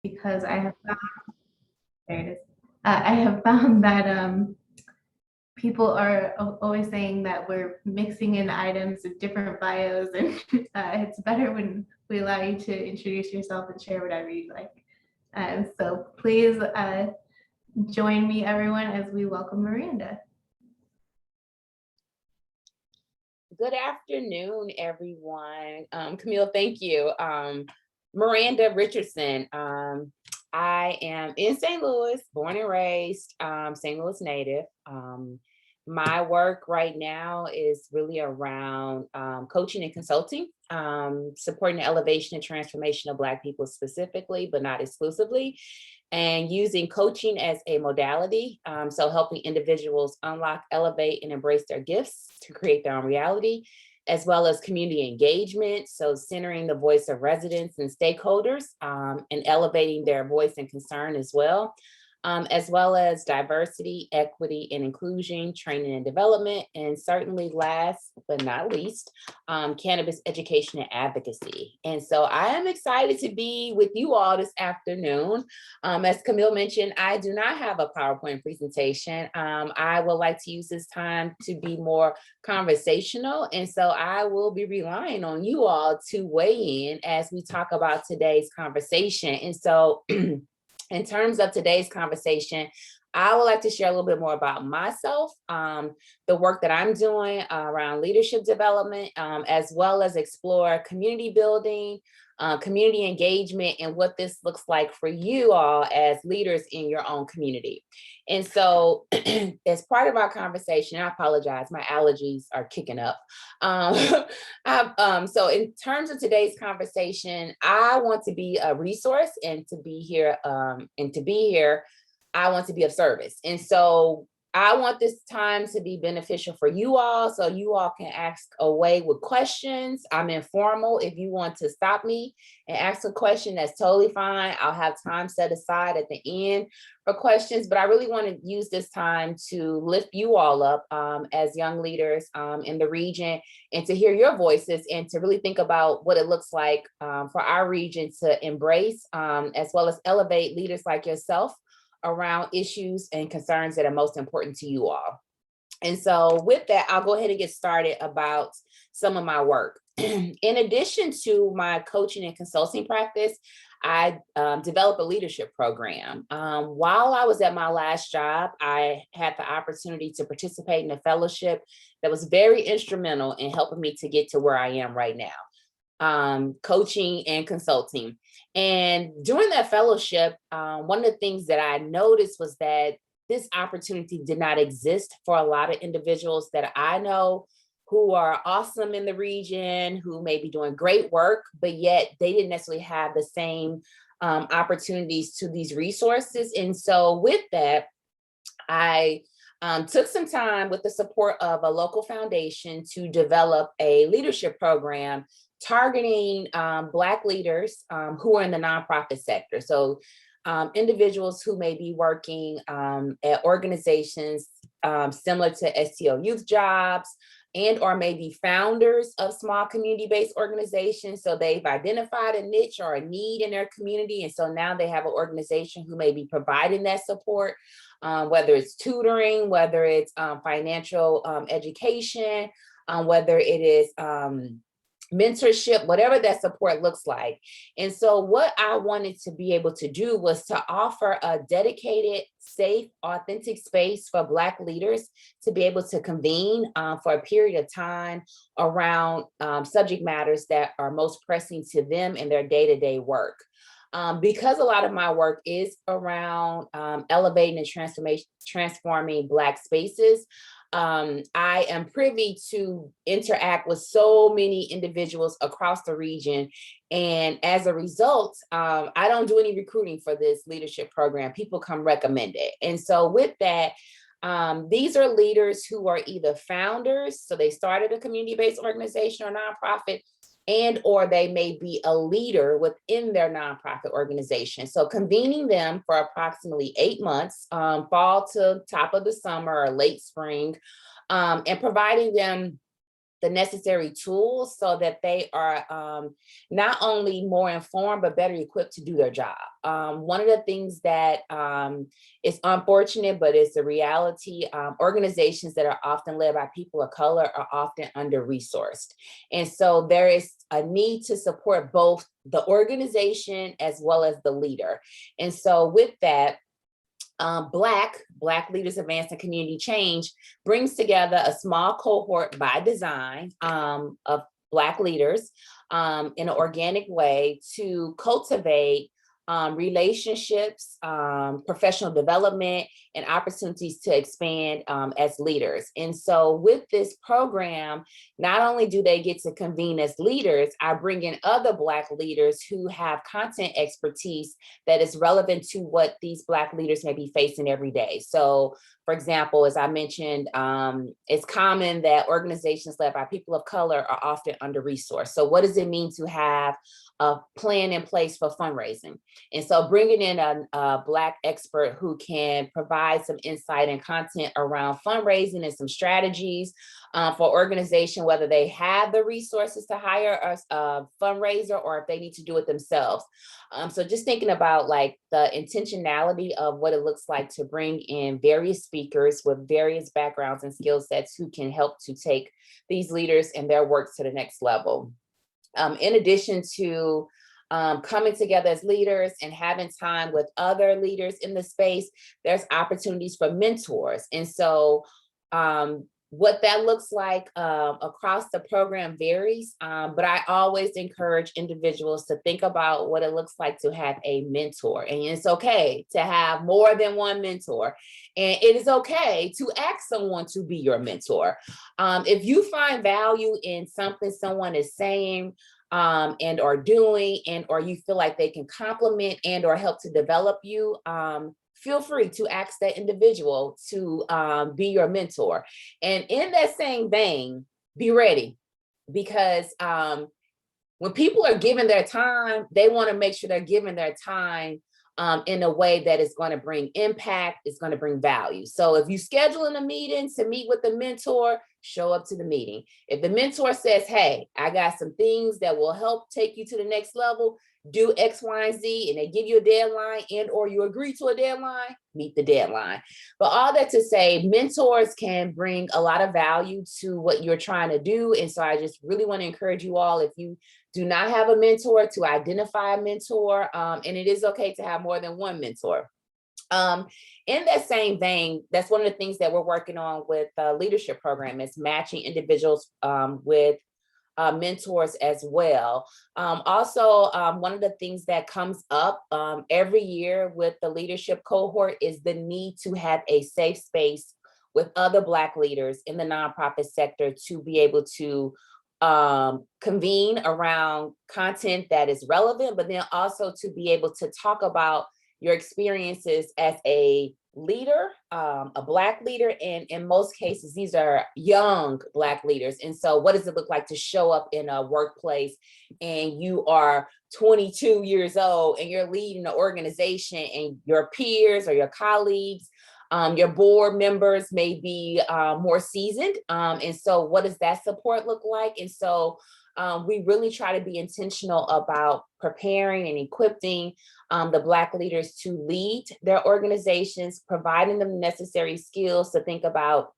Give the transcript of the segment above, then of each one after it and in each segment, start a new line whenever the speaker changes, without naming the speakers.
because I have found, there it is. I have found that people are always saying that we're mixing in items of different bios, and it's better when we allow you to introduce yourself and share whatever you like. So please join me, everyone, as we welcome Miranda.
Good afternoon, everyone. Camille, thank you. Maranda Richardson. I am in St. Louis, born and raised, St. Louis native. My work right now is really around coaching and consulting, supporting the elevation and transformation of Black people specifically, but not exclusively, and using coaching as a modality. So helping individuals unlock, elevate, and embrace their gifts to create their own reality, as well as community engagement. So centering the voice of residents and stakeholders, and elevating their voice and concern as well as diversity, equity, and inclusion, training and development, and certainly last but not least, cannabis education and advocacy. And so I am excited to be with you all this afternoon. As Camille mentioned, I do not have a PowerPoint presentation. I would like to use this time to be more conversational. And so I will be relying on you all to weigh in as we talk about today's conversation. And so in terms of today's conversation, I would like to share a little bit more about myself, the work that I'm doing around leadership development, as well as explore community building, community engagement, and what this looks like for you all as leaders in your own community. And so as part of our conversation, I apologize, my allergies are kicking up. So in terms of today's conversation, I want to be a resource and to be here, I want to be of service. And so I want this time to be beneficial for you all, so you all can ask away with questions. I'm informal. If you want to stop me and ask a question, that's totally fine. I'll have time set aside at the end for questions, but I really want to use this time to lift you all up as young leaders in the region, and to hear your voices and to really think about what it looks like for our region to embrace, as well as elevate leaders like yourself around issues and concerns that are most important to you all. And so with that, I'll go ahead and get started about some of my work. In addition to my coaching and consulting practice, I developed a leadership program. While I was at my last job, I had the opportunity to participate in a fellowship that was very instrumental in helping me to get to where I am right now, coaching and consulting. And during that fellowship, one of the things that I noticed was that this opportunity did not exist for a lot of individuals that I know who are awesome in the region, who may be doing great work, but yet they didn't necessarily have the same opportunities to these resources. And so with that, I took some time with the support of a local foundation to develop a leadership program targeting Black leaders who are in the nonprofit sector. So individuals who may be working at organizations similar to STO Youth Jobs, and or maybe founders of small community-based organizations. So they've identified a niche or a need in their community. And so now they have an organization who may be providing that support, whether it's tutoring, whether it's financial education, whether it is mentorship, whatever that support looks like. And so what I wanted to be able to do was to offer a dedicated, safe, authentic space for Black leaders to be able to convene for a period of time around subject matters that are most pressing to them in their day-to-day work. Because a lot of my work is around elevating and transforming Black spaces, I am privy to interact with so many individuals across the region. And as a result, I don't do any recruiting for this leadership program. People come recommended. And so with that, these are leaders who are either founders, so they started a community-based organization or nonprofit, and or they may be a leader within their nonprofit organization. So convening them for approximately 8 months, fall to top of the summer or late spring, and providing them the necessary tools so that they are not only more informed, but better equipped to do their job. One of the things that is unfortunate, but it's a reality, organizations that are often led by people of color are often under-resourced. And so there is a need to support both the organization as well as the leader. And so with that, Black Leaders Advancing Community Change brings together a small cohort by design of Black leaders in an organic way to cultivate relationships, professional development, and opportunities to expand as leaders. And so with this program, not only do they get to convene as leaders, I bring in other Black leaders who have content expertise that is relevant to what these Black leaders may be facing every day. So for example, as I mentioned, it's common that organizations led by people of color are often under-resourced. So what does it mean to have a plan in place for fundraising? And so bringing in a Black expert who can provide some insight and content around fundraising and some strategies for organization, whether they have the resources to hire a fundraiser or if they need to do it themselves. So just thinking about like the intentionality of what it looks like to bring in various speakers with various backgrounds and skill sets who can help to take these leaders and their work to the next level. In addition to coming together as leaders and having time with other leaders in the space, there's opportunities for mentors. And so what that looks like across the program varies, but I always encourage individuals to think about what it looks like to have a mentor. And it's okay to have more than one mentor. And it is okay to ask someone to be your mentor. If you find value in something someone is saying, and or doing, and or you feel like they can complement and or help to develop you, feel free to ask that individual to be your mentor. And in that same vein, be ready, because when people are giving their time, they want to make sure they're giving their time in a way that is going to bring impact, it's going to bring value. So if you schedule in a meeting to meet with the mentor, show up to the meeting. If the mentor says, hey, I got some things that will help take you to the next level, do X, Y, and Z, and they give you a deadline and or you agree to a deadline, meet the deadline. But all that to say, mentors can bring a lot of value to what you're trying to do. And so I just really want to encourage you all, if you do not have a mentor, to identify a mentor. And it is okay to have more than one mentor. In that same vein, that's one of the things that we're working on with the leadership program, is matching individuals with mentors as well. Also, one of the things that comes up every year with the leadership cohort is the need to have a safe space with other Black leaders in the nonprofit sector to be able to convene around content that is relevant, but then also to be able to talk about your experiences as a leader, a Black leader, and in most cases, these are young Black leaders. And so what does it look like to show up in a workplace and you are 22 years old and you're leading an organization and your peers or your colleagues, your board members may be more seasoned. And so what does that support look like? And so we really try to be intentional about preparing and equipping the Black leaders to lead their organizations, providing them the necessary skills to think about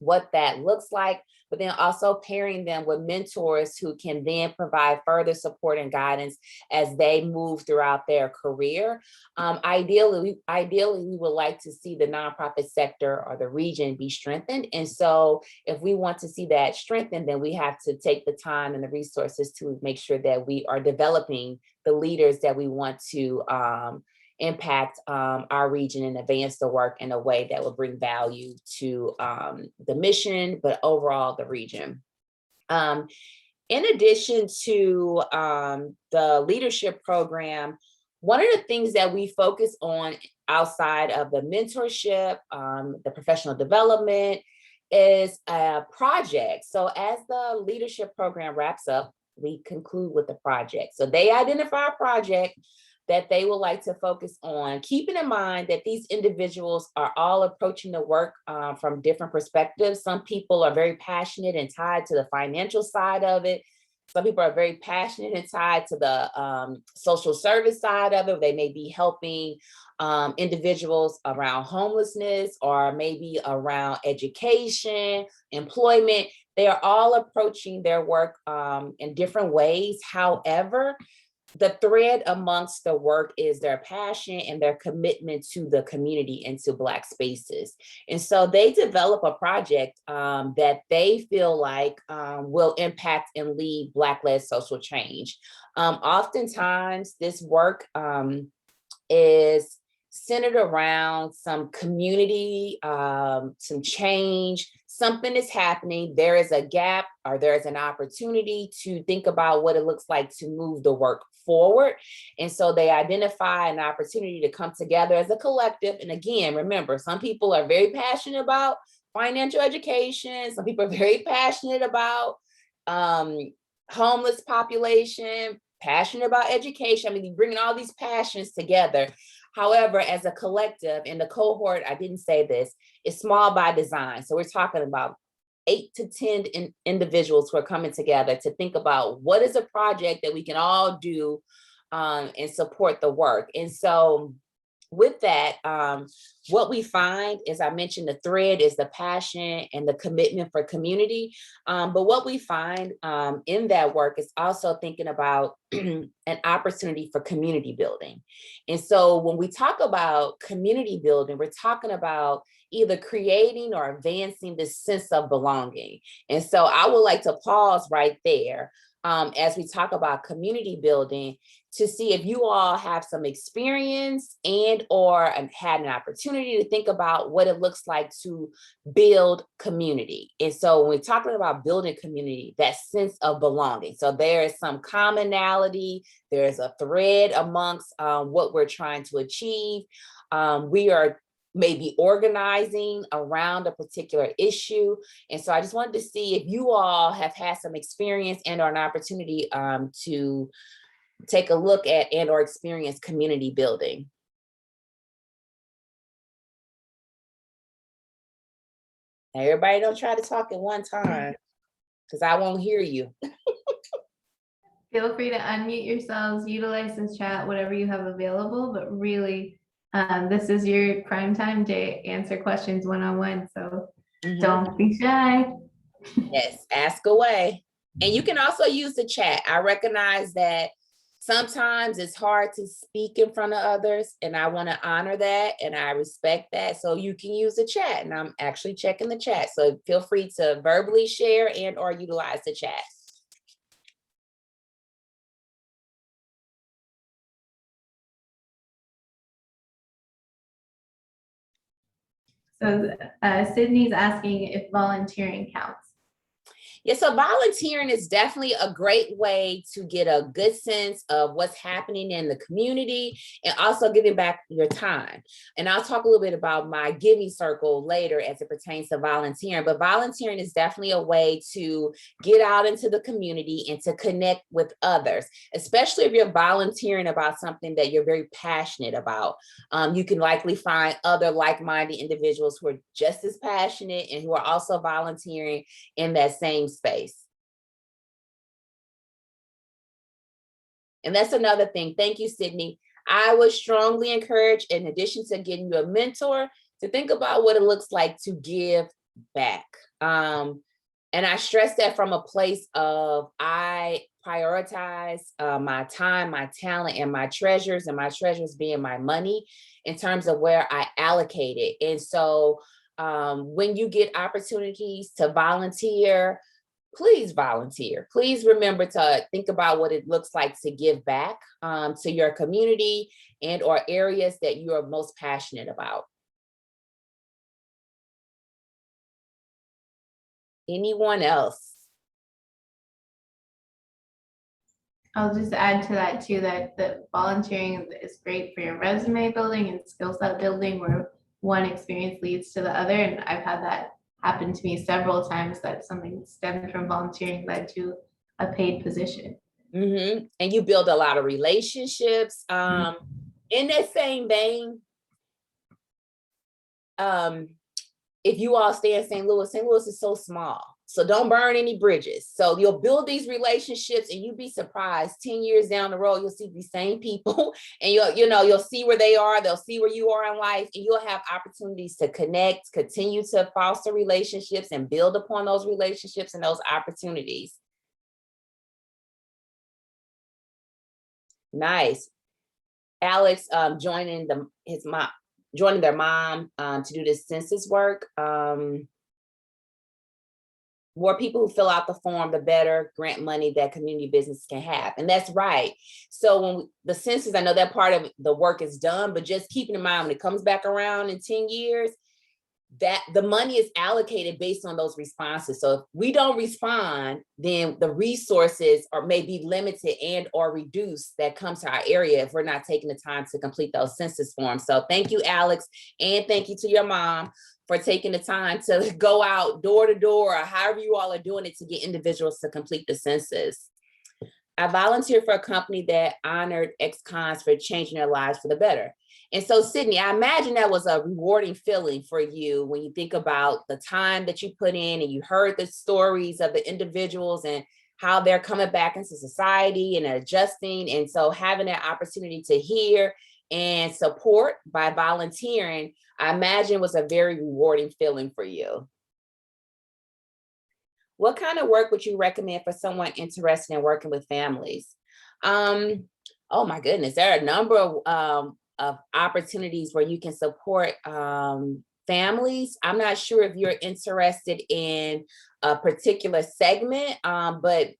what that looks like, but then also pairing them with mentors who can then provide further support and guidance as they move throughout their career. Ideally, we would like to see the nonprofit sector or the region be strengthened. And so if we want to see that strengthened, then we have to take the time and the resources to make sure that we are developing the leaders that we want to impact our region and advance the work in a way that will bring value to the mission, but overall the region. In addition to the leadership program, one of the things that we focus on outside of the mentorship, the professional development, is a project. So as the leadership program wraps up, we conclude with the project. So they identify a project. that they would like to focus on, keeping in mind that these individuals are all approaching the work from different perspectives. Some people are very passionate and tied to the financial side of it. Some people are very passionate and tied to the social service side of it. They may be helping individuals around homelessness or maybe around education, employment. They are all approaching their work in different ways. However, the thread amongst the work is their passion and their commitment to the community and to Black spaces. And so they develop a project that they feel like will impact and lead Black-led social change. Oftentimes, this work is centered around some community, some change. Something is happening, there is a gap or there is an opportunity to think about what it looks like to move the work forward. And so they identify an opportunity to come together as a collective. And again, remember, some people are very passionate about financial education. Some people are very passionate about homeless population, passionate about education. I mean, you're bringing all these passions together. However, as a collective, in the cohort, I didn't say this, it's small by design. So we're talking about 8 to 10 individuals who are coming together to think about what is a project that we can all do and support the work. And so with that, what we find, as I mentioned, the thread is the passion and the commitment for community. But what we find in that work is also thinking about an opportunity for community building. And so when we talk about community building, we're talking about either creating or advancing this sense of belonging. And so I would like to pause right there as we talk about community building to see if you all have some experience and or had an opportunity to think about what it looks like to build community. And so when we're talking about building community, that sense of belonging. So there is some commonality, there's a thread amongst what we're trying to achieve. We are maybe organizing around a particular issue. And so I just wanted to see if you all have had some experience and or an opportunity to take a look at and or experience community building. Now, everybody don't try to talk at one time because I won't hear you.
Feel free to unmute yourselves, utilize this chat, whatever you have available, but really, this is your prime time to answer questions one-on-one, so don't be shy.
Yes, ask away. And you can also use the chat. I recognize that sometimes it's hard to speak in front of others, and I want to honor that and I respect that. So you can use the chat, and I'm actually checking the chat. So feel free to verbally share and or utilize the chat.
So Sydney's asking if volunteering counts.
Yeah, so volunteering is definitely a great way to get a good sense of what's happening in the community and also giving back your time. And I'll talk a little bit about my giving circle later as it pertains to volunteering, but volunteering is definitely a way to get out into the community and to connect with others, especially if you're volunteering about something that you're very passionate about. You can likely find other like-minded individuals who are just as passionate and who are also volunteering in that same space. And that's another thing. Thank you, Sydney. I would strongly encourage, in addition to getting you a mentor, to think about what it looks like to give back. And I stress that from a place of I prioritize my time, my talent, and my treasures being my money in terms of where I allocate it. And so when you get opportunities to volunteer, please volunteer. Please remember to think about what it looks like to give back to your community and or areas that you are most passionate about. Anyone else?
I'll just add to that too, that volunteering is great for your resume building and skill set building, where one experience leads to the other. And I've had that happen to me several times, that something stemmed from volunteering led to a paid position.
And you build a lot of relationships. In that same vein, if you all stay in St. Louis is so small. So don't burn any bridges. So you'll build these relationships and you'll be surprised 10 years down the road, you'll see these same people and you'll see where they are. They'll see where you are in life, and you'll have opportunities to connect, continue to foster relationships and build upon those relationships and those opportunities. Nice. Alex joining their mom to do this census work. More people who fill out the form, the better grant money that community business can have. And that's right. So when the census, I know that part of the work is done, but just keeping in mind when it comes back around in 10 years, that the money is allocated based on those responses. So if we don't respond, then the resources are maybe limited and or reduced that come to our area if we're not taking the time to complete those census forms. So thank you, Alex, and thank you to your mom for taking the time to go out door to door, or however you all are doing it to get individuals to complete the census. I volunteered for a company that honored ex-cons for changing their lives for the better. And so, Sydney, I imagine that was a rewarding feeling for you when you think about the time that you put in and you heard the stories of the individuals and how they're coming back into society and adjusting. And so having that opportunity to hear and support by volunteering, I imagine was a very rewarding feeling for you. What kind of work would you recommend for someone interested in working with families? Oh my goodness, there are a number of opportunities where you can support families. I'm not sure if you're interested in a particular segment, but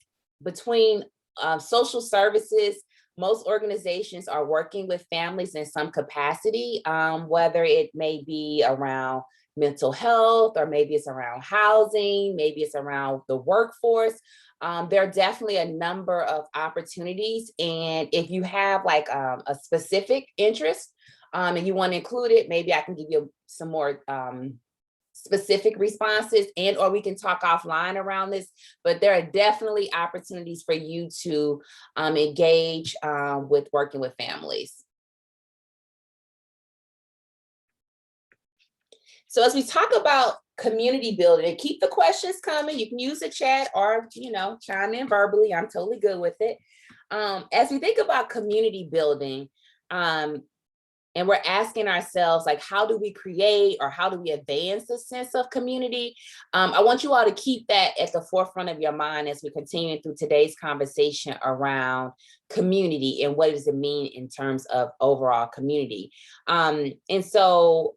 between social services, most organizations are working with families in some capacity, whether it may be around mental health, or maybe it's around housing, maybe it's around the workforce. There are definitely a number of opportunities. And if you have like a specific interest and you want to include it, maybe I can give you some more specific responses, and or we can talk offline around this, but there are definitely opportunities for you to engage with working with families. So as we talk about community building, and keep the questions coming, you can use the chat or, chime in verbally. I'm totally good with it. As we think about community building, and we're asking ourselves, like, how do we create or how do we advance the sense of community? I want you all to keep that at the forefront of your mind as we continue through today's conversation around community and what does it mean in terms of overall community. And so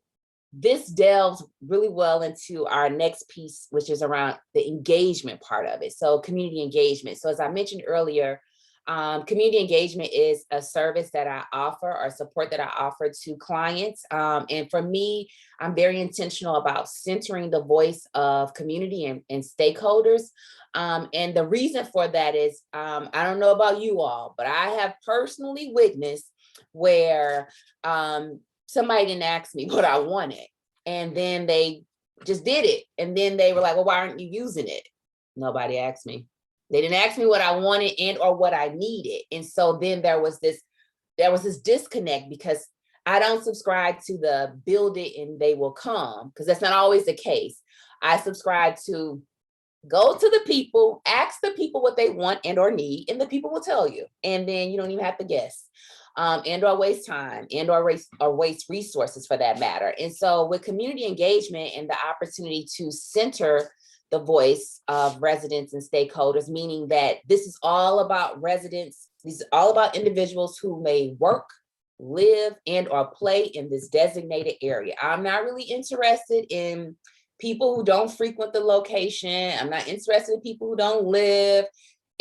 this delves really well into our next piece, which is around the engagement part of it. So community engagement. So as I mentioned earlier, community engagement is a service that I offer or support that I offer to clients. And for me, I'm very intentional about centering the voice of community and stakeholders. And the reason for that is, I don't know about you all, but I have personally witnessed where somebody didn't ask me what I wanted, and then they just did it. And then they were like, well, why aren't you using it? Nobody asked me. They didn't ask me what I wanted and or what I needed. And so then there was this disconnect, because I don't subscribe to the build it and they will come, because that's not always the case. I subscribe to go to the people, ask the people what they want and or need, and the people will tell you. And then you don't even have to guess. And or waste time and or waste resources for that matter. And so with community engagement and the opportunity to center the voice of residents and stakeholders, meaning that this is all about residents, this is all about individuals who may work, live, and or play in this designated area. I'm not really interested in people who don't frequent the location. I'm not interested in people who don't live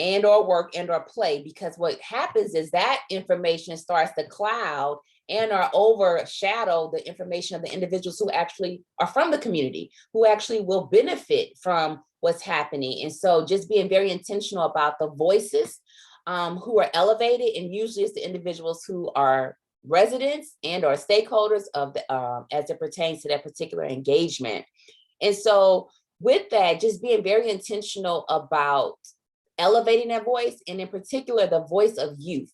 and or work and or play, because what happens is that information starts to cloud and or overshadow the information of the individuals who actually are from the community, who actually will benefit from what's happening. And so just being very intentional about the voices who are elevated, and usually it's the individuals who are residents and or stakeholders of the as it pertains to that particular engagement. And so with that, just being very intentional about elevating that voice, and in particular, the voice of youth.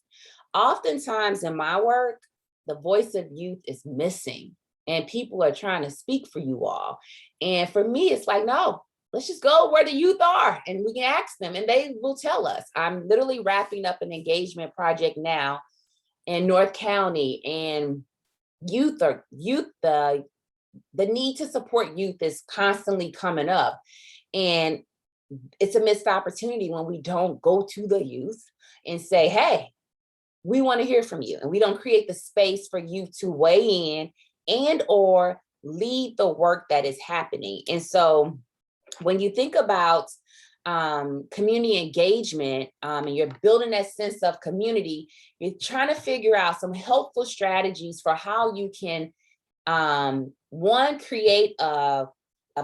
Oftentimes in my work, the voice of youth is missing and people are trying to speak for you all. And for me, it's like, no, let's just go where the youth are and we can ask them and they will tell us. I'm literally wrapping up an engagement project now in North County, and the need to support youth is constantly coming up. And it's a missed opportunity when we don't go to the youth and say, hey, we want to hear from you. And we don't create the space for you to weigh in and or lead the work that is happening. And so when you think about community engagement, and you're building that sense of community, you're trying to figure out some helpful strategies for how you can, one, create a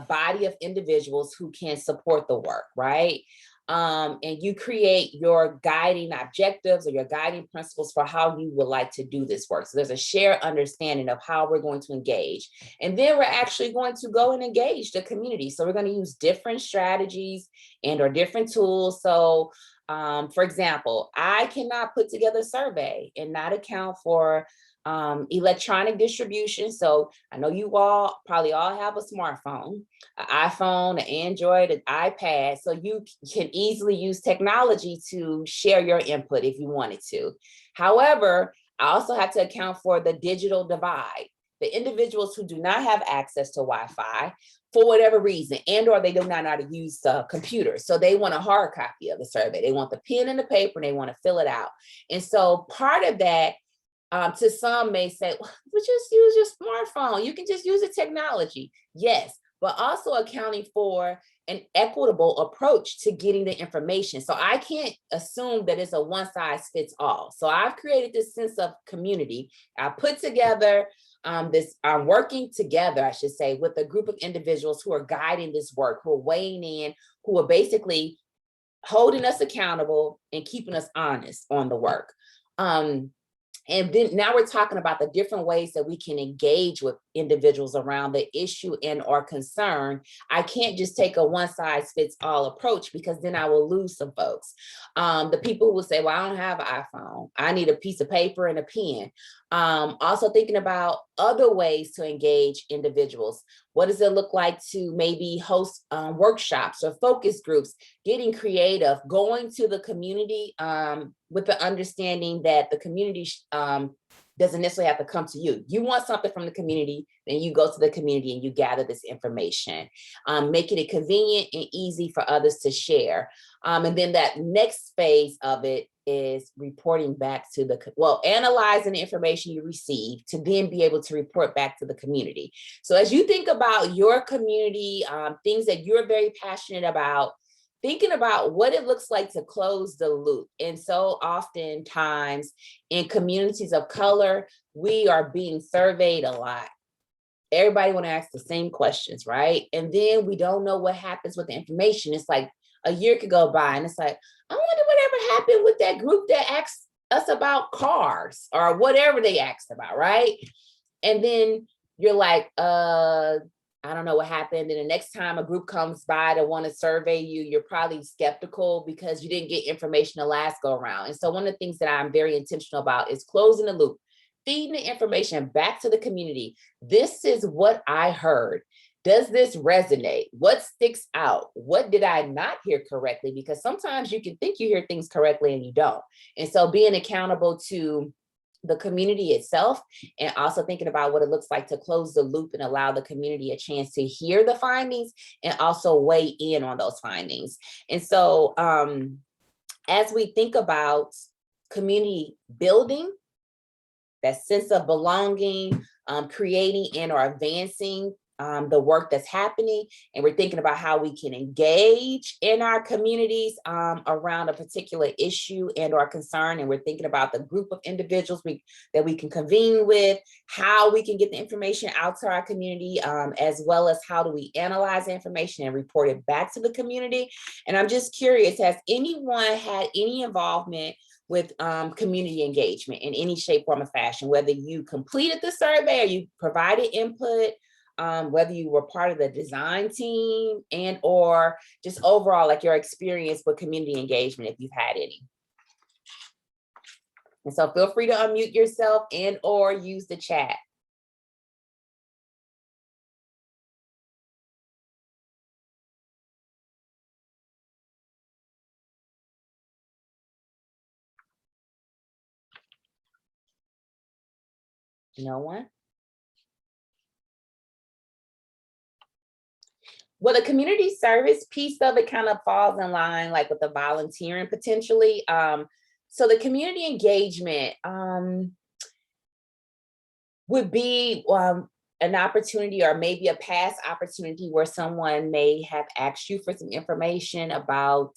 body of individuals who can support the work, right? And you create your guiding objectives or your guiding principles for how you would like to do this work. So there's a shared understanding of how we're going to engage. And then we're actually going to go and engage the community. So we're going to use different strategies and or different tools. So for example, I cannot put together a survey and not account for electronic distribution. So I know you all probably all have a smartphone, an iPhone, an Android, an iPad. So you can easily use technology to share your input if you wanted to. However, I also have to account for the digital divide, the individuals who do not have access to Wi-Fi for whatever reason, and or they do not know how to use the computer. So they want a hard copy of the survey. They want the pen and the paper and they want to fill it out. And so part of that, to some may say, well, just use your smartphone. You can just use the technology. Yes, but also accounting for an equitable approach to getting the information. So I can't assume that it's a one size fits all. So I've created this sense of community. I put together I'm working together, I should say, with a group of individuals who are guiding this work, who are weighing in, who are basically holding us accountable and keeping us honest on the work. And then now we're talking about the different ways that we can engage with individuals around the issue and or concern. I can't just take a one size fits all approach because then I will lose some folks. The people who will say, well, I don't have an iPhone. I need a piece of paper and a pen. Also thinking about other ways to engage individuals. What does it look like to maybe host workshops or focus groups, getting creative, going to the community with the understanding that the community doesn't necessarily have to come to you. You want something from the community, then you go to the community and you gather this information, making it convenient and easy for others to share. And then that next phase of it is reporting back to analyzing the information you receive to then be able to report back to the community. So as you think about your community, things that you're very passionate about, thinking about what it looks like to close the loop. And so oftentimes in communities of color, we are being surveyed a lot. Everybody want to ask the same questions, right? And then we don't know what happens with the information. It's like a year could go by and it's like, I wonder whatever happened with that group that asked us about cars or whatever they asked about, right? And then you're like, I don't know what happened. And the next time a group comes by to want to survey you, you're probably skeptical because you didn't get information the last go around. And so one of the things that I'm very intentional about is closing the loop, feeding the information back to the community. This is what I heard. Does this resonate? What sticks out? What did I not hear correctly? Because sometimes you can think you hear things correctly and you don't. And so being accountable to the community itself, and also thinking about what it looks like to close the loop and allow the community a chance to hear the findings and also weigh in on those findings. And so as we think about community building, that sense of belonging, creating and or advancing the work that's happening, and we're thinking about how we can engage in our communities around a particular issue and or concern, and we're thinking about the group of individuals that we can convene with, how we can get the information out to our community, as well as how do we analyze the information and report it back to the community. And I'm just curious, has anyone had any involvement with community engagement in any shape, form, or fashion, whether you completed the survey or you provided input? whether you were part of the design team and or just overall like your experience with community engagement, if you've had any. And so feel free to unmute yourself and or use the chat. No one? Well, the community service piece of it kind of falls in line like with the volunteering potentially. So the community engagement would be an opportunity or maybe a past opportunity where someone may have asked you for some information about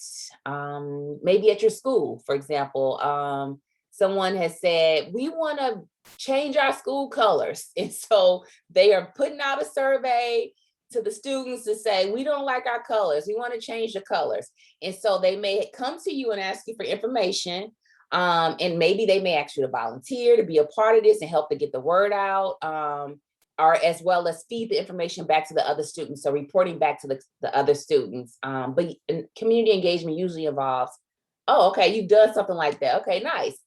maybe at your school, for example. Someone has said, we want to change our school colors. And so they are putting out a survey to the students to say, we don't like our colors. We want to change the colors. And so they may come to you and ask you for information. And maybe they may ask you to volunteer to be a part of this and help to get the word out, or as well as feed the information back to the other students. So reporting back to the other students. But community engagement usually involves, oh, okay, you've done something like that. Okay, nice.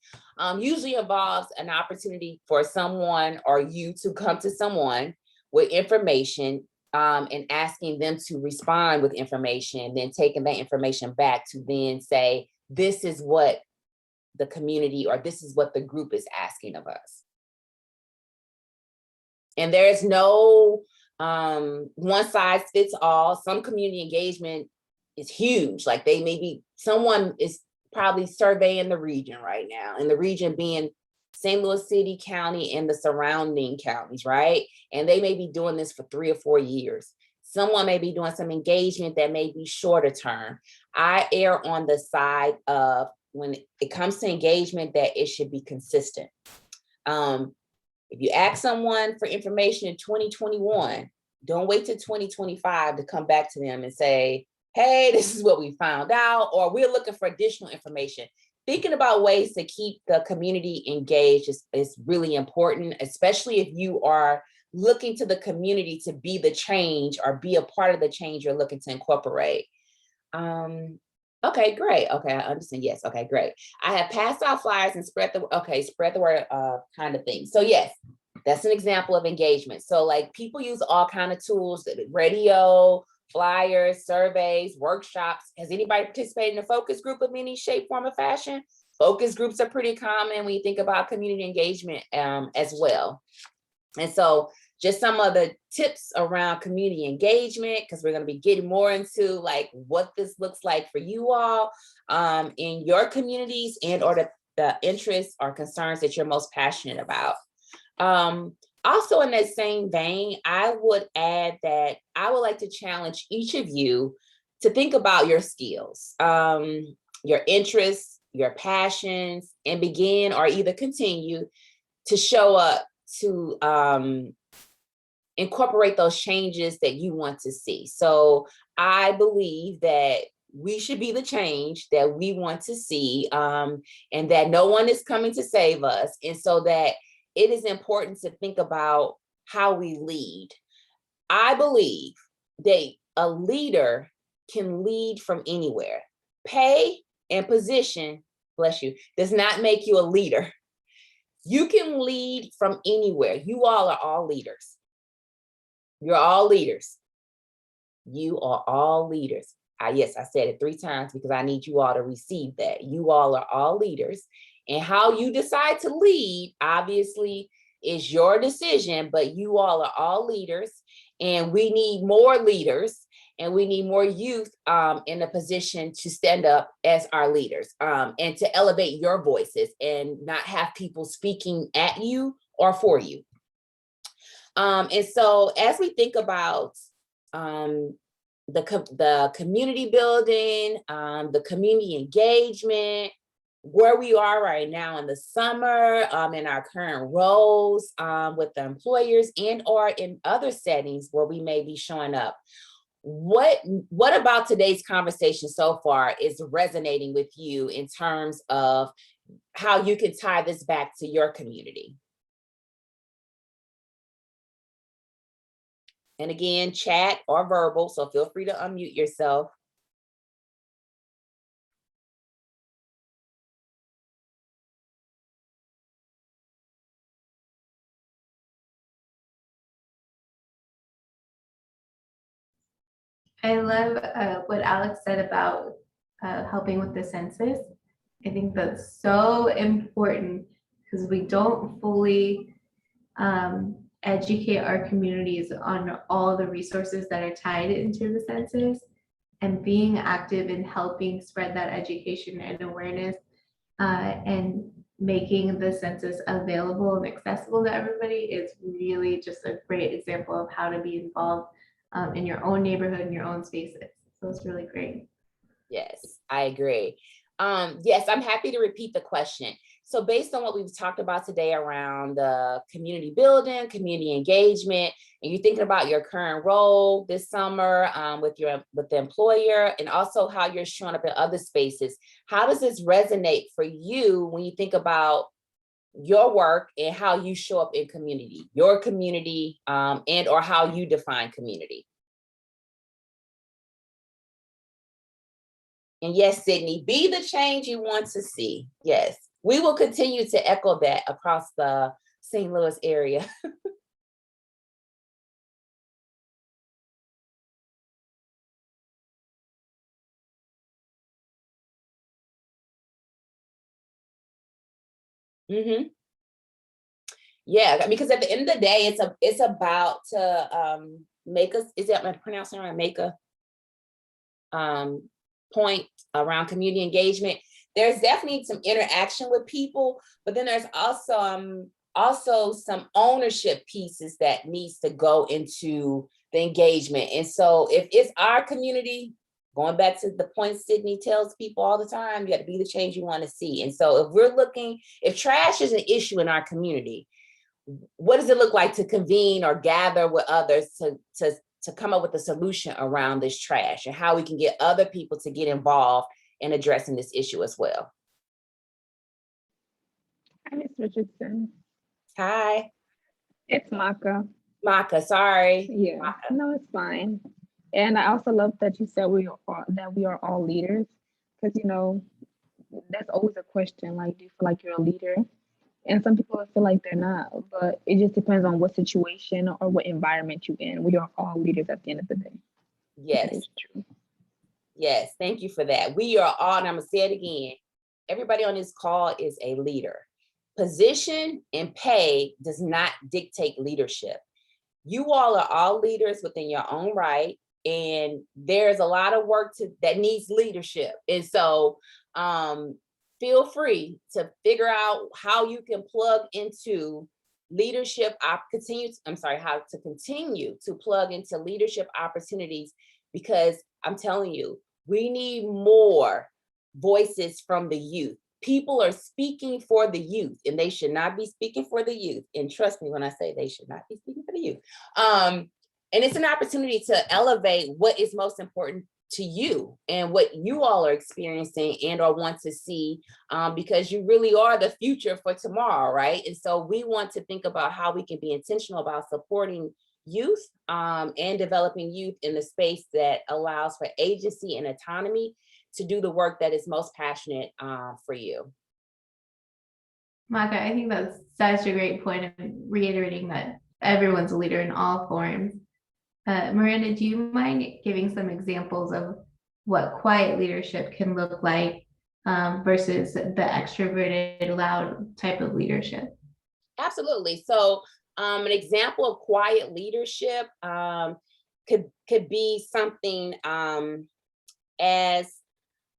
Usually involves an opportunity for someone or you to come to someone with information and asking them to respond with information, then taking that information back to then say, this is what the community or this is what the group is asking of us. And there's no one size fits all. Some community engagement is huge. Like they may be, someone is probably surveying the region right now, and the region being St. Louis City County and the surrounding counties, right? And they may be doing this for 3 or 4 years. Someone may be doing some engagement that may be shorter term. I err on the side of when it comes to engagement that it should be consistent. If you ask someone for information in 2021, don't wait till 2025 to come back to them and say, hey, this is what we found out, or we're looking for additional information. Thinking about ways to keep the community engaged is really important, especially if you are looking to the community to be the change or be a part of the change you're looking to incorporate. Okay, great. Okay, I understand. Yes. Okay, great. I have passed out flyers and spread the word kind of thing. So yes, that's an example of engagement. So like people use all kind of tools, radio, flyers, surveys, workshops. Has anybody participated in a focus group of any shape, form, or fashion? Focus groups are pretty common when you think about community engagement as well. And so just some of the tips around community engagement, because we're going to be getting more into like what this looks like for you all in your communities and or the interests or concerns that you're most passionate about. Also in that same vein, I would add that I would like to challenge each of you to think about your skills, your interests, your passions, and begin or either continue to show up to incorporate those changes that you want to see. So I believe that we should be the change that we want to see, and that no one is coming to save us. And so that it is important to think about how we lead. I believe that a leader can lead from anywhere. Pay and position, bless you, does not make you a leader. You can lead from anywhere. You all are all leaders. You're all leaders. You are all leaders. Yes, I said it 3 times because I need you all to receive that. You all are all leaders. And how you decide to lead, obviously, is your decision, but you all are all leaders. And we need more leaders, and we need more youth in a position to stand up as our leaders and to elevate your voices and not have people speaking at you or for you. And so as we think about the community building, the community engagement, where we are right now in the summer, in our current roles with the employers and or in other settings where we may be showing up, what about today's conversation so far is resonating with you in terms of how you can tie this back to your community? And again, chat or verbal, so feel free to unmute yourself.
I love what Alex said about helping with the census. I think that's so important because we don't fully educate our communities on all the resources that are tied into the census, and being active in helping spread that education and awareness and making the census available and accessible to everybody is really just a great example of how to be involved in your own neighborhood, in your own spaces. So it's really great.
Yes, I agree. Yes, I'm happy to repeat the question. So based on what we've talked about today around the community building, community engagement, and you're thinking about your current role this summer with the employer, and also how you're showing up in other spaces, how does this resonate for you when you think about your work and how you show up in community, your community, and or how you define community? And yes, Sydney, be the change you want to see. Yes, we will continue to echo that across the St. Louis area. Mm-hmm. Yeah, because at the end of the day, it's about to make us, is that, am I pronouncing it right? Make a point around community engagement. There's definitely some interaction with people, but then there's also some ownership pieces that needs to go into the engagement. And so if it's our community, going back to the point Sydney tells people all the time, you got to be the change you want to see. And so if trash is an issue in our community, what does it look like to convene or gather with others to come up with a solution around this trash, and how we can get other people to get involved in addressing this issue as well?
Hi, Ms. Richardson.
Hi.
It's Maka.
Maka, sorry.
Yeah,
Maka.
no, it's fine. And I also love that you said we are all leaders, because that's always a question. Like, do you feel like you're a leader? And some people feel like they're not, but it just depends on what situation or what environment you're in. We are all leaders at the end of the day.
Yes.
That is true.
Yes, thank you for that. We are all, and I'm gonna say it again, everybody on this call is a leader. Position and pay does not dictate leadership. You all are all leaders within your own right, and there's a lot of work that needs leadership. And so feel free to figure out how you can plug into leadership. How to continue to plug into leadership opportunities, because I'm telling you, we need more voices from the youth. People are speaking for the youth, and they should not be speaking for the youth. And trust me when I say they should not be speaking for the youth. And it's an opportunity to elevate what is most important to you and what you all are experiencing and or want to see, because you really are the future for tomorrow, right? And so we want to think about how we can be intentional about supporting youth and developing youth in the space that allows for agency and autonomy to do the work that is most passionate for you.
Maka, I think that's such a great point of reiterating that everyone's a leader in all forms. Miranda, do you mind giving some examples of what quiet leadership can look like versus the extroverted, loud type of leadership?
Absolutely. So an example of quiet leadership could be something as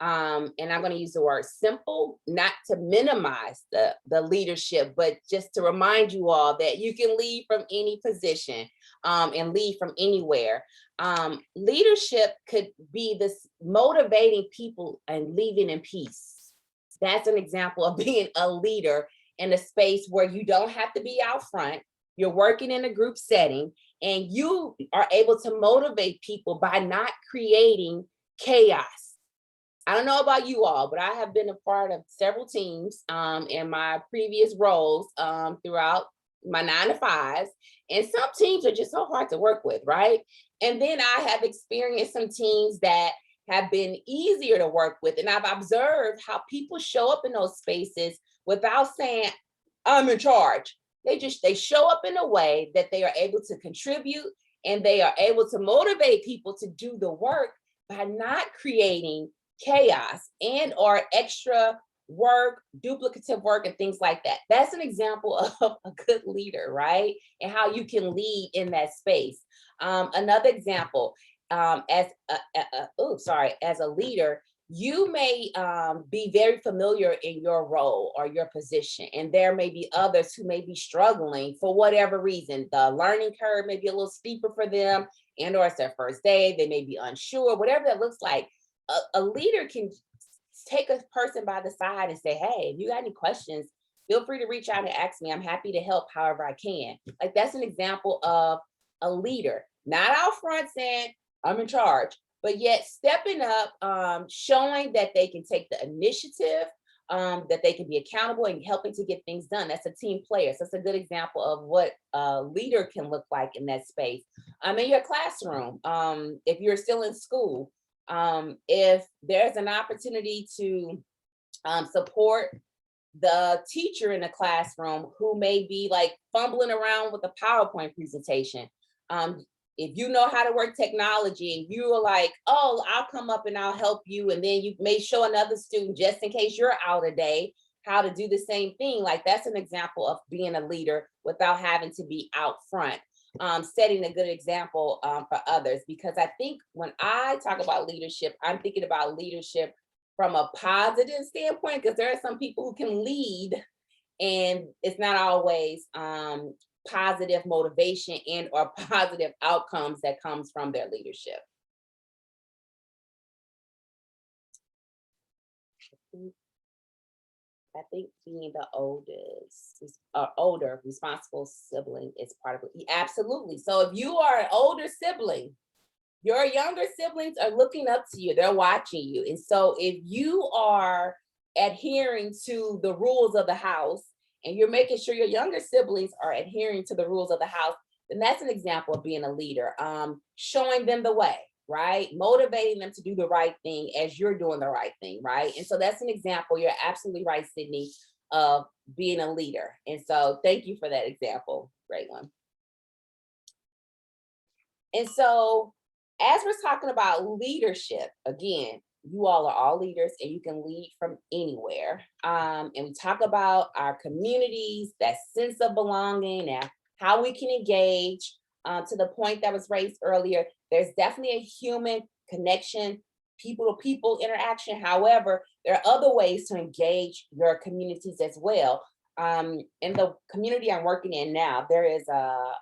and I'm going to use the word simple, not to minimize the leadership, but just to remind you all that you can lead from any position and lead from anywhere. Leadership could be this motivating people and leaving in peace. That's an example of being a leader in a space where you don't have to be out front. You're working in a group setting, and you are able to motivate people by not creating chaos. I don't know about you all, but I have been a part of several teams in my previous roles throughout my 9 to 5s. And some teams are just so hard to work with, right? And then I have experienced some teams that have been easier to work with. And I've observed how people show up in those spaces without saying, I'm in charge. They show up in a way that they are able to contribute, and they are able to motivate people to do the work by not creating chaos and or extra work, duplicative work, and things like that. That's an example of a good leader, right? And how you can lead in that space. Another example, as a leader, you may be very familiar in your role or your position, and there may be others who may be struggling for whatever reason. The learning curve may be a little steeper for them, and or it's their first day, they may be unsure, whatever that looks like. A leader can take a person by the side and say, hey, if you got any questions, feel free to reach out and ask me. I'm happy to help however I can. Like, that's an example of a leader, not out front saying, I'm in charge, but yet stepping up, showing that they can take the initiative, that they can be accountable and helping to get things done. That's a team player. So that's a good example of what a leader can look like in that space. In your classroom, if you're still in school, if there's an opportunity to support the teacher in the classroom who may be like fumbling around with a PowerPoint presentation, if you know how to work technology and you are like, oh, I'll come up and I'll help you, and then you may show another student just in case you're out a day how to do the same thing. Like, that's an example of being a leader without having to be out front. Setting a good example for others, because I think when I talk about leadership, I'm thinking about leadership from a positive standpoint, because there are some people who can lead and it's not always positive motivation and or positive outcomes that comes from their leadership. I think being the oldest, older responsible sibling is part of it. Absolutely. So if you are an older sibling, your younger siblings are looking up to you, they're watching you. And so if you are adhering to the rules of the house and you're making sure your younger siblings are adhering to the rules of the house, then that's an example of being a leader, showing them the way, right? Motivating them to do the right thing as you're doing the right thing, right? And so that's an example. You're absolutely right, Sydney, of being a leader. And so thank you for that example. Great one. And so as we're talking about leadership, again, you all are all leaders and you can lead from anywhere. And we talk about our communities, that sense of belonging, and how we can engage. To the point that was raised earlier, there's definitely a human connection, people to people interaction. However, there are other ways to engage your communities as well. In the community I'm working in now, there is a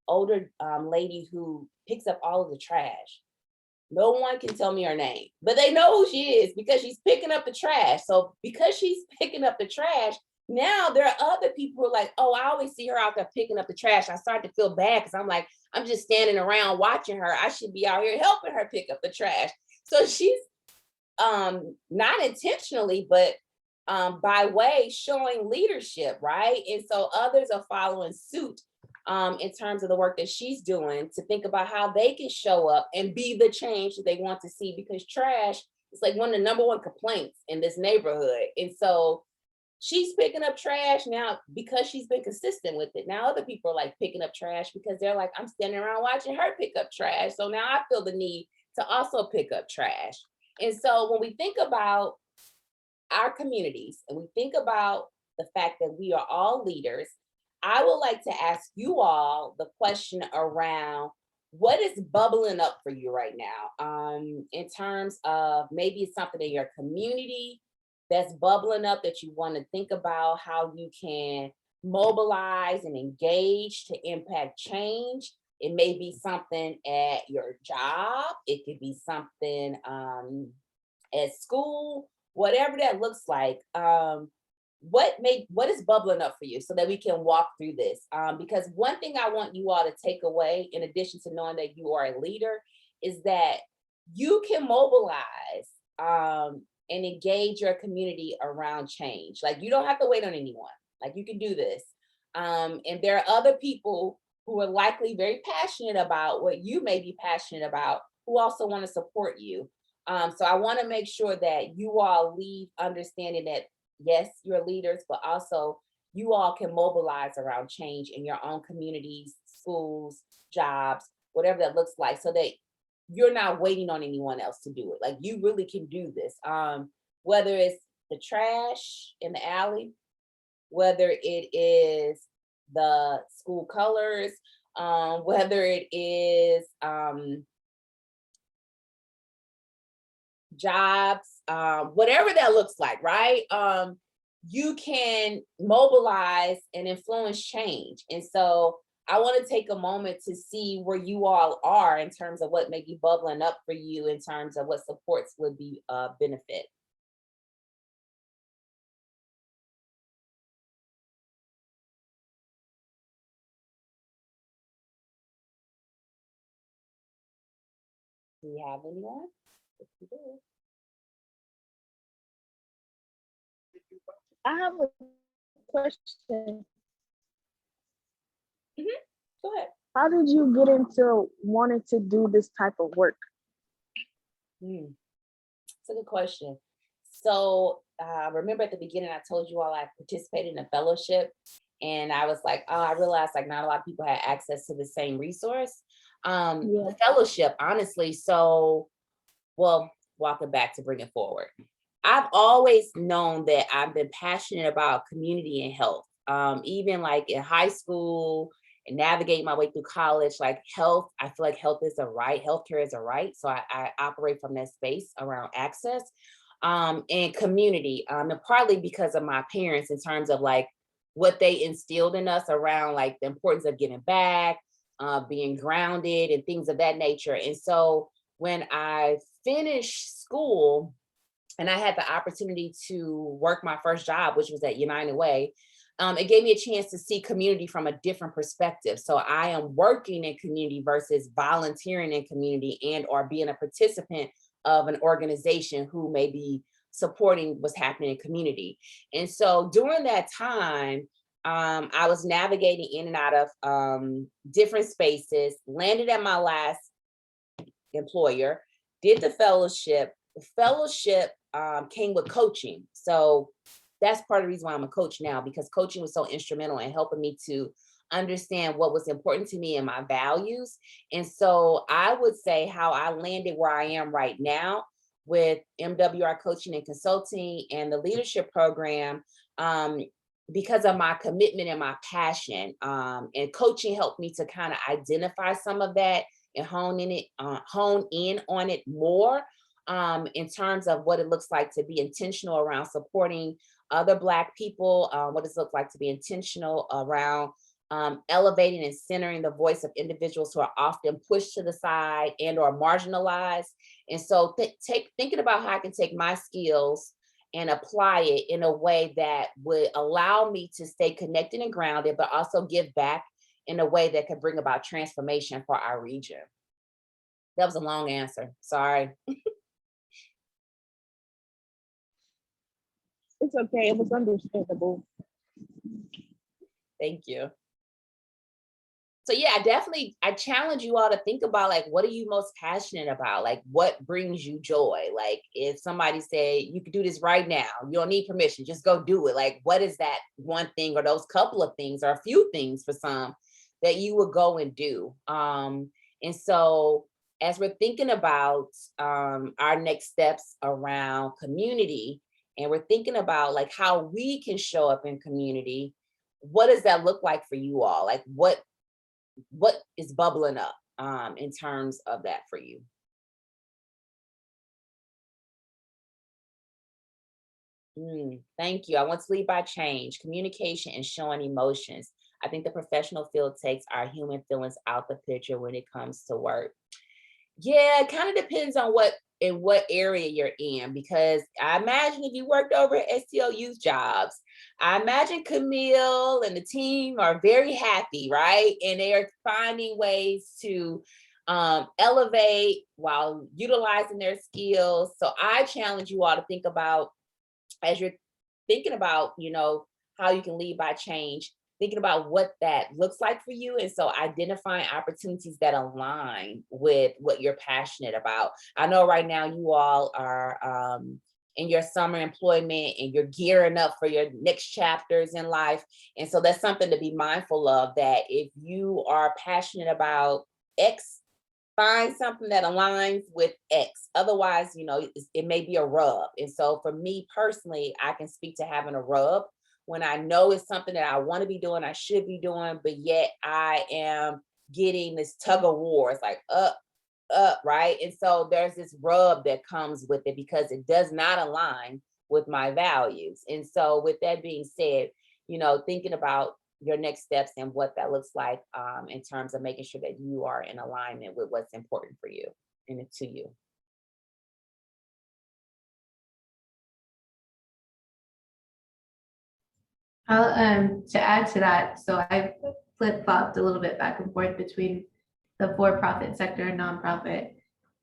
older lady who picks up all of the trash. No one can tell me her name, but they know who she is because she's picking up the trash. So because she's picking up the trash, now there are other people who are like, oh, I always see her out there picking up the trash. I start to feel bad because I'm like, I'm just standing around watching her. I should be out here helping her pick up the trash. So she's not intentionally, but by way showing leadership, right? And so others are following suit in terms of the work that she's doing to think about how they can show up and be the change that they want to see, because trash is like one of the number one complaints in this neighborhood. And so she's picking up trash now because she's been consistent with it. Now other people are like picking up trash because they're like, I'm standing around watching her pick up trash. So now I feel the need to also pick up trash. And so when we think about our communities and we think about the fact that we are all leaders, I would like to ask you all the question around what is bubbling up for you right now, in terms of maybe it's something in your community that's bubbling up that you want to think about how you can mobilize and engage to impact change. It may be something at your job. It could be something at school, whatever that looks like. What is bubbling up for you so that we can walk through this? Because one thing I want you all to take away, in addition to knowing that you are a leader, is that you can mobilize and engage your community around change. Like, you don't have to wait on anyone. Like, you can do this. And there are other people who are likely very passionate about what you may be passionate about, who also want to support you. So I want to make sure that you all leave understanding that, yes, you're leaders, but also you all can mobilize around change in your own communities, schools, jobs, whatever that looks like, so that you're not waiting on anyone else to do it. Like, you really can do this. Whether it's the trash in the alley, whether it is the school colors, whether it is jobs, whatever that looks like, right? You can mobilize and influence change. And so I want to take a moment to see where you all are in terms of what may be bubbling up for you in terms of what supports would be benefit. Do you have anyone? If you do.
I have a question.
Go ahead.
How did you get into wanting to do this type of work?
It's a good question. So remember at the beginning, I told you all I participated in a fellowship, and I was like, oh, I realized like not a lot of people had access to the same resource. The fellowship, honestly, so, well, walking back to bring it forward. I've always known that I've been passionate about community and health. Even like in high school and navigating my way through college, like health, I feel like health is a right, healthcare is a right. So I operate from that space around access, and community, and partly because of my parents in terms of like what they instilled in us around like the importance of giving back, being grounded and things of that nature. And so when I finished school, and I had the opportunity to work my first job, which was at United Way, it gave me a chance to see community from a different perspective. So I am working in community versus volunteering in community and or being a participant of an organization who may be supporting what's happening in community. And so during that time, I was navigating in and out of different spaces, landed at my last employer, did the fellowship. The fellowship came with coaching. So that's part of the reason why I'm a coach now, because coaching was so instrumental in helping me to understand what was important to me and my values. And so I would say how I landed where I am right now with MWR Coaching and Consulting and the leadership program, because of my commitment and my passion. And coaching helped me to kind of identify some of that and hone in on it more, in terms of what it looks like to be intentional around supporting other Black people, what does it look like to be intentional around elevating and centering the voice of individuals who are often pushed to the side and or marginalized. And so thinking about how I can take my skills and apply it in a way that would allow me to stay connected and grounded, but also give back in a way that could bring about transformation for our region. That was a long answer. Sorry.
It's okay. It was understandable.
Thank you. So yeah, I challenge you all to think about like, what are you most passionate about? Like, what brings you joy? Like, if somebody said you could do this right now, you don't need permission, just go do it. Like, what is that one thing or those couple of things or a few things for some that you would go and do? And so as we're thinking about our next steps around community, and we're thinking about like how we can show up in community, what does that look like for you all? Like, what is bubbling up in terms of that for you? Thank you. I want to lead by change, communication, and showing emotions. I think the professional field takes our human feelings out the picture when it comes to work. Yeah, it kind of depends on what area you're in, because I imagine if you worked over at STL Youth Jobs, I imagine Camille and the team are very happy, right? And they are finding ways to elevate while utilizing their skills. So I challenge you all to think about, as you're thinking about, how you can lead by change, thinking about what that looks like for you. And so identifying opportunities that align with what you're passionate about. I know right now you all are in your summer employment and you're gearing up for your next chapters in life. And so that's something to be mindful of, that if you are passionate about X, find something that aligns with X. Otherwise, you know, it may be a rub. And so for me personally, I can speak to having a rub when I know it's something that I want to be doing, I should be doing, but yet I am getting this tug of war. It's like up, right? And so there's this rub that comes with it because it does not align with my values. And so with that being said, you know, thinking about your next steps and what that looks like in terms of making sure that you are in alignment with what's important for you and to you.
I'll to add to that, so I've flip-flopped a little bit back and forth between the for-profit sector and nonprofit.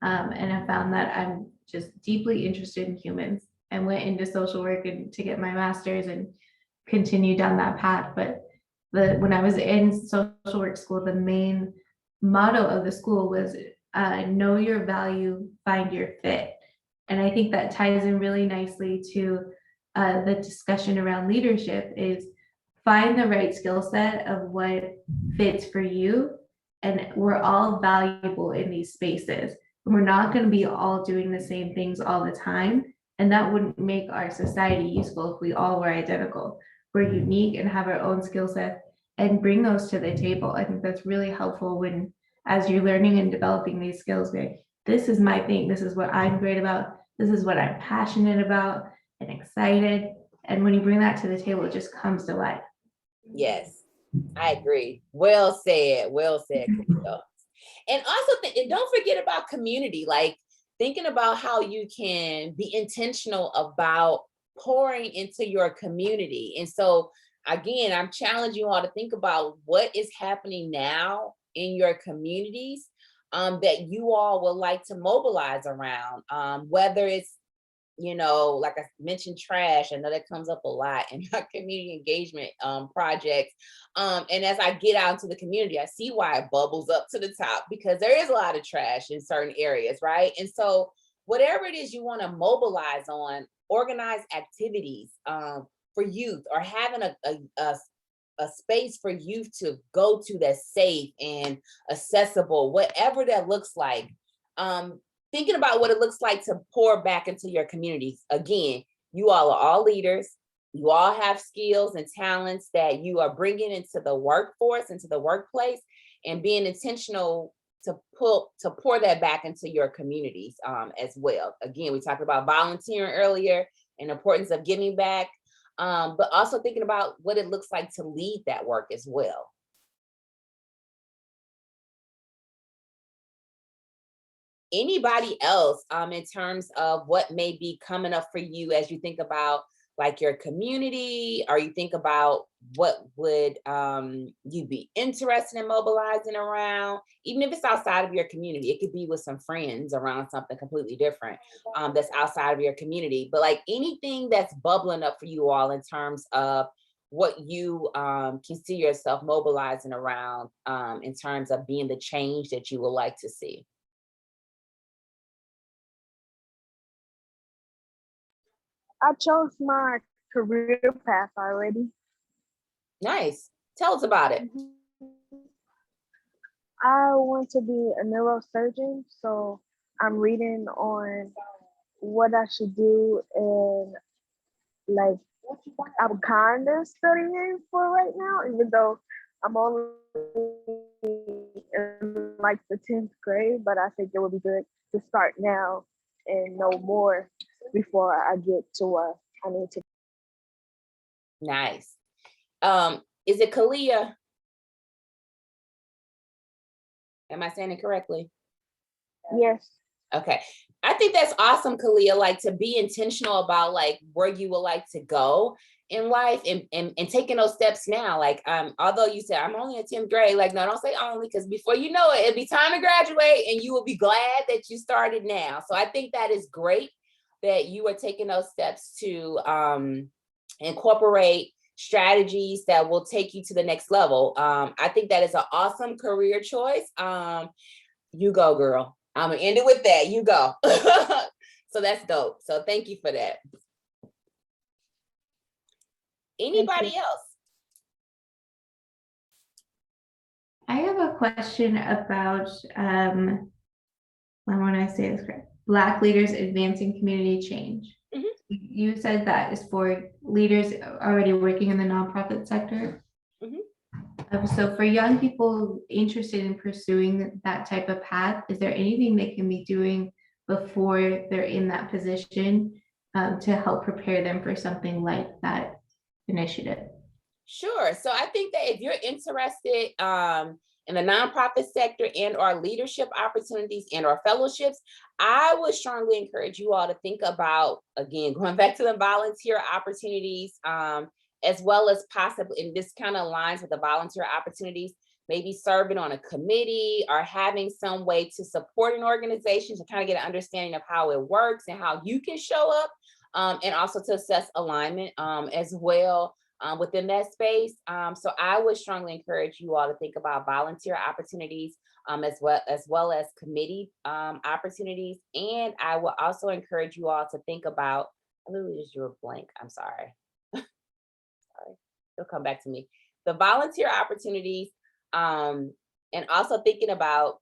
And I found that I'm just deeply interested in humans and went into social work and to get my master's and continue down that path. But when I was in social work school, the main motto of the school was know your value, find your fit. And I think that ties in really nicely to the discussion around leadership is find the right skill set of what fits for you. And we're all valuable in these spaces. We're not going to be all doing the same things all the time. And that wouldn't make our society useful if we all were identical. We're unique and have our own skill set and bring those to the table. I think that's really helpful when, as you're learning and developing these skills, this is my thing. This is what I'm great about. This is what I'm passionate about and excited. And when you bring that to the table, it just comes to life.
Yes, I agree. Well said. Well said, Crystal. And also, and don't forget about community, like thinking about how you can be intentional about pouring into your community. And so, again, I'm challenging you all to think about what is happening now in your communities that you all would like to mobilize around, whether it's, you know, like I mentioned, trash. I know that comes up a lot in my community engagement projects. And as I get out into the community, I see why it bubbles up to the top, because there is a lot of trash in certain areas, right? And so whatever it is you want to mobilize on, organize activities for youth, or having a space for youth to go to that's safe and accessible, whatever that looks like. Thinking about what it looks like to pour back into your communities. Again, you all are all leaders. You all have skills and talents that you are bringing into the workforce, into the workplace, and being intentional to pour that back into your communities as well. Again, we talked about volunteering earlier and the importance of giving back, but also thinking about what it looks like to lead that work as well. Anybody else in terms of what may be coming up for you as you think about like your community, or you think about what would you be interested in mobilizing around, even if it's outside of your community? It could be with some friends around something completely different that's outside of your community, but like anything that's bubbling up for you all in terms of what you can see yourself mobilizing around in terms of being the change that you would like to see.
I chose my career path already.
Nice. Tell us about it.
I want to be a neurosurgeon, so I'm reading on what I should do, and like I'm kind of studying for right now, even though I'm only in like the 10th grade, but I think it would be good to start now and know more before I get to where I need to.
Nice. Is it Kalia? Am I saying it correctly?
Yes.
Okay. I think that's awesome, Kalia, like to be intentional about like where you would like to go in life and taking those steps now. Like, although you said I'm only in 10th grade, like, no, don't say only, because before you know it, it'll be time to graduate and you will be glad that you started now. So I think that is great that you are taking those steps to incorporate strategies that will take you to the next level. I think that is an awesome career choice. You go, girl. I'm gonna end it with that. You go. So that's dope. So thank you for that. Anybody else?
I have a question about, when I say this correct, Black leaders advancing community change.
Mhm.
You said that is for leaders already working in the nonprofit sector. So for young people interested in pursuing that type of path, is there anything they can be doing before they're in that position to help prepare them for something like that initiative?
Sure. So I think that if you're interested in the nonprofit sector and our leadership opportunities and our fellowships, I would strongly encourage you all to think about, again, going back to the volunteer opportunities, as well as possibly, and this kind of aligns with the volunteer opportunities, maybe serving on a committee or having some way to support an organization to kind of get an understanding of how it works and how you can show up, and also to assess alignment as well within that space. So I would strongly encourage you all to think about volunteer opportunities as well as committee opportunities. And I will also encourage you all to think about, I literally just drew a blank, I'm sorry. Sorry, it'll come back to me. The volunteer opportunities, and also thinking about,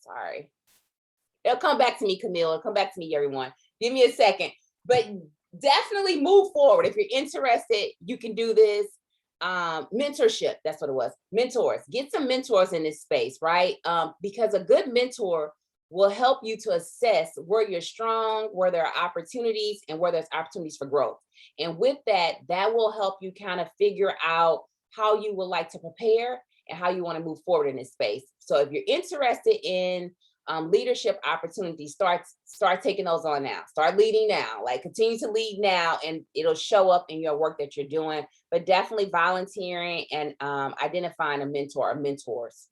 sorry, it'll come back to me, Camille, it'll come back to me, everyone. Give me a second, but definitely move forward. If you're interested, you can do this. Mentorship, that's what it was. Mentors, get some mentors in this space, right? Because a good mentor will help you to assess where you're strong, where there are opportunities, and where there's opportunities for growth. And with that, that will help you kind of figure out how you would like to prepare and how you want to move forward in this space. So if you're interested in leadership opportunities, start taking those on now. Start leading now, like continue to lead now, and it'll show up in your work that you're doing. But definitely volunteering and identifying a mentor or mentors.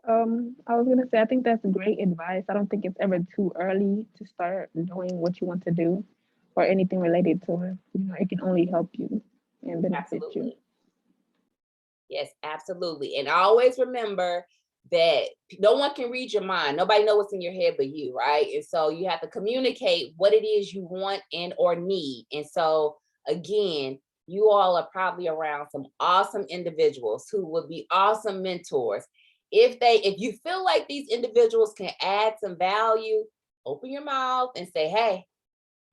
I was gonna say, I think that's great advice. I don't think it's ever too early to start doing what you want to do or anything related to it. You know, it can only help you and benefit you.
Absolutely. Yes, absolutely. And always remember that no one can read your mind. Nobody knows what's in your head but you, right? And so you have to communicate what it is you want and or need. And so again, you all are probably around some awesome individuals who would be awesome mentors. If you feel like these individuals can add some value, open your mouth and say, hey,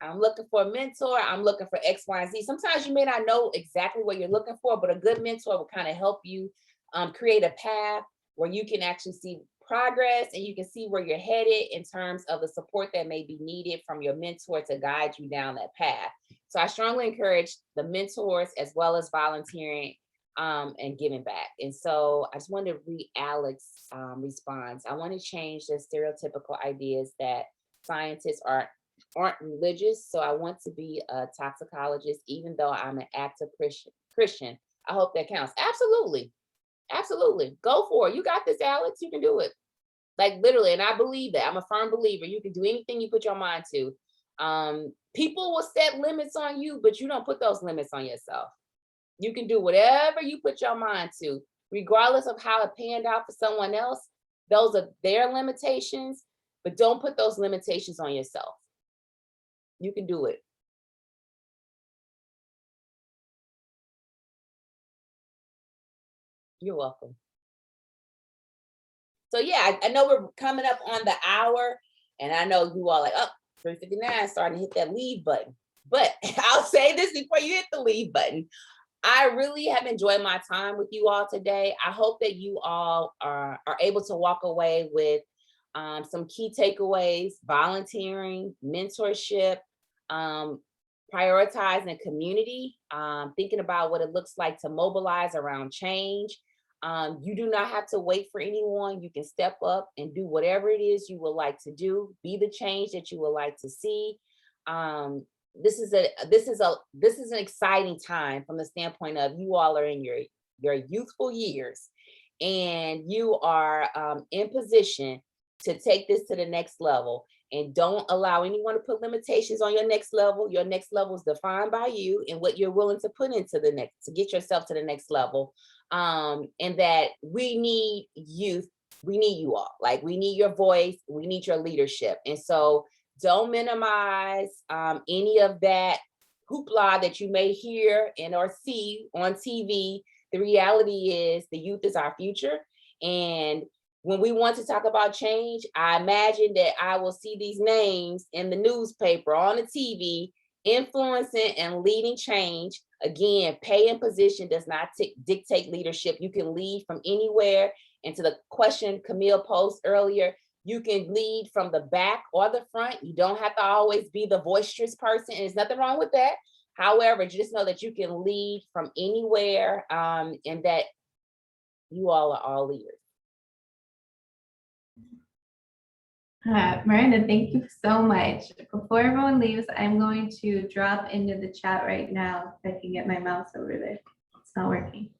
I'm looking for a mentor. I'm looking for X, Y, and Z. Sometimes you may not know exactly what you're looking for, but a good mentor will kind of help you create a path where you can actually see progress and you can see where you're headed in terms of the support that may be needed from your mentor to guide you down that path. So I strongly encourage the mentors as well as volunteering and giving back. And so I just wanted to read Alex's response. I want to change the stereotypical ideas that scientists aren't religious. So I want to be a toxicologist, even though I'm an active Christian. I hope that counts. Absolutely. Absolutely. Go for it. You got this, Alex. You can do it. Like literally. And I believe that. I'm a firm believer. You can do anything you put your mind to. People will set limits on you, but you don't put those limits on yourself. You can do whatever you put your mind to, regardless of how it panned out for someone else. Those are their limitations, but don't put those limitations on yourself. You can do it. You're welcome. So yeah, I know we're coming up on the hour, and I know you all like, oh, 3:59, starting to hit that leave button. But I'll say this before you hit the leave button. I really have enjoyed my time with you all today. I hope that you all are able to walk away with some key takeaways: volunteering, mentorship, prioritizing community, thinking about what it looks like to mobilize around change. You do not have to wait for anyone. You can step up and do whatever it is you would like to do. Be the change that you would like to see. This is an exciting time from the standpoint of you all are in your youthful years, and you are in position to take this to the next level. And don't allow anyone to put limitations on your next level. Your next level is defined by you and what you're willing to put into the next, to get yourself to the next level. And that we need youth, we need you all. Like, we need your voice, we need your leadership. And so don't minimize any of that hoopla that you may hear and or see on TV. The reality is the youth is our future. And when we want to talk about change, I imagine that I will see these names in the newspaper, on the TV, influencing and leading change. Again, pay and position does not dictate leadership. You can lead from anywhere. And to the question Camille posed earlier, you can lead from the back or the front. You don't have to always be the boisterous person, and there's nothing wrong with that. However, just know that you can lead from anywhere, and that you all are all leaders.
Miranda, thank you so much. Before everyone leaves, I'm going to drop into the chat right now. If I can get my mouse over there. It's not working.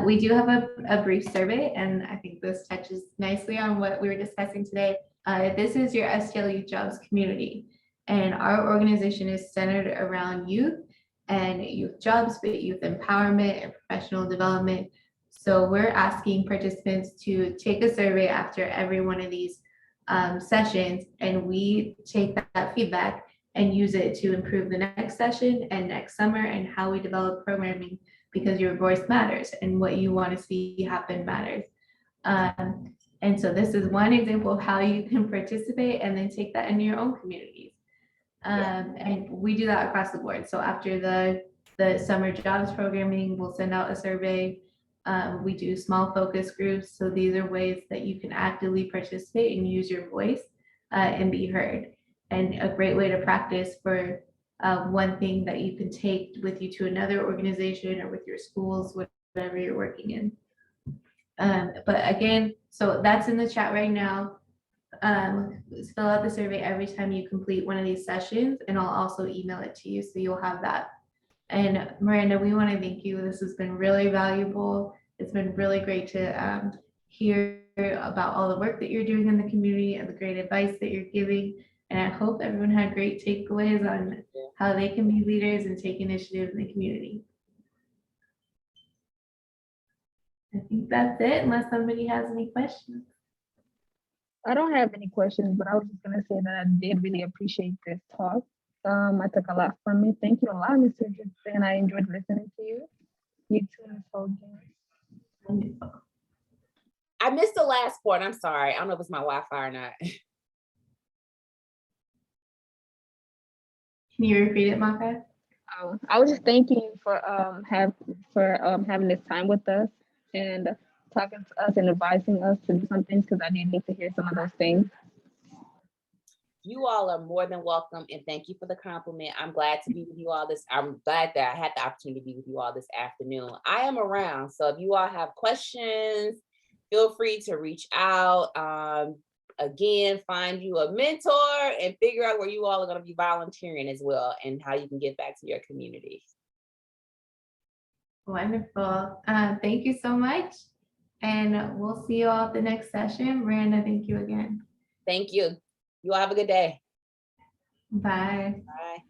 We do have a brief survey, and I think this touches nicely on what we were discussing today. This is your STL Youth Jobs community, and our organization is centered around youth and youth jobs, but youth empowerment and professional development. So we're asking participants to take a survey after every one of these sessions, and we take that feedback and use it to improve the next session and next summer and how we develop programming, because your voice matters and what you want to see happen matters. And so this is one example of how you can participate and then take that into your own communities. And we do that across the board. So after the summer jobs programming, we'll send out a survey. We do small focus groups. So these are ways that you can actively participate and use your voice and be heard. And a great way to practice for one thing that you can take with you to another organization or with your schools, whatever you're working in. But again, so that's in the chat right now. Fill out the survey every time you complete one of these sessions, and I'll also email it to you so you'll have that. And Miranda, we want to thank you. This has been really valuable. It's been really great to hear about all the work that you're doing in the community and the great advice that you're giving. And I hope everyone had great takeaways on how they can be leaders and take initiative in the community. I think that's it, unless somebody has any questions.
I don't have any questions, but I was just gonna say that I did really appreciate this talk. I took a lot from it. Thank you a lot, Mr. Richardson, and I enjoyed listening to you. You too, Ms. Hogan.
Wonderful.
I missed the last part. I'm sorry. I don't know if it's my Wi-Fi or not.
Can you repeat it, Maka?
I was just thanking you for having this time with us and talking to us and advising us to do some things, because I did need to hear some of those things.
You all are more than welcome, and thank you for the compliment. I'm glad to be with you all I'm glad that I had the opportunity to be with you all this afternoon. I am around, so if you all have questions, feel free to reach out. Again, find you a mentor and figure out where you all are going to be volunteering as well and how you can get back to your community.
Wonderful. Thank you so much. And we'll see you all at the next session. Miranda, thank you again.
Thank you. You all have a good day.
Bye.
Bye.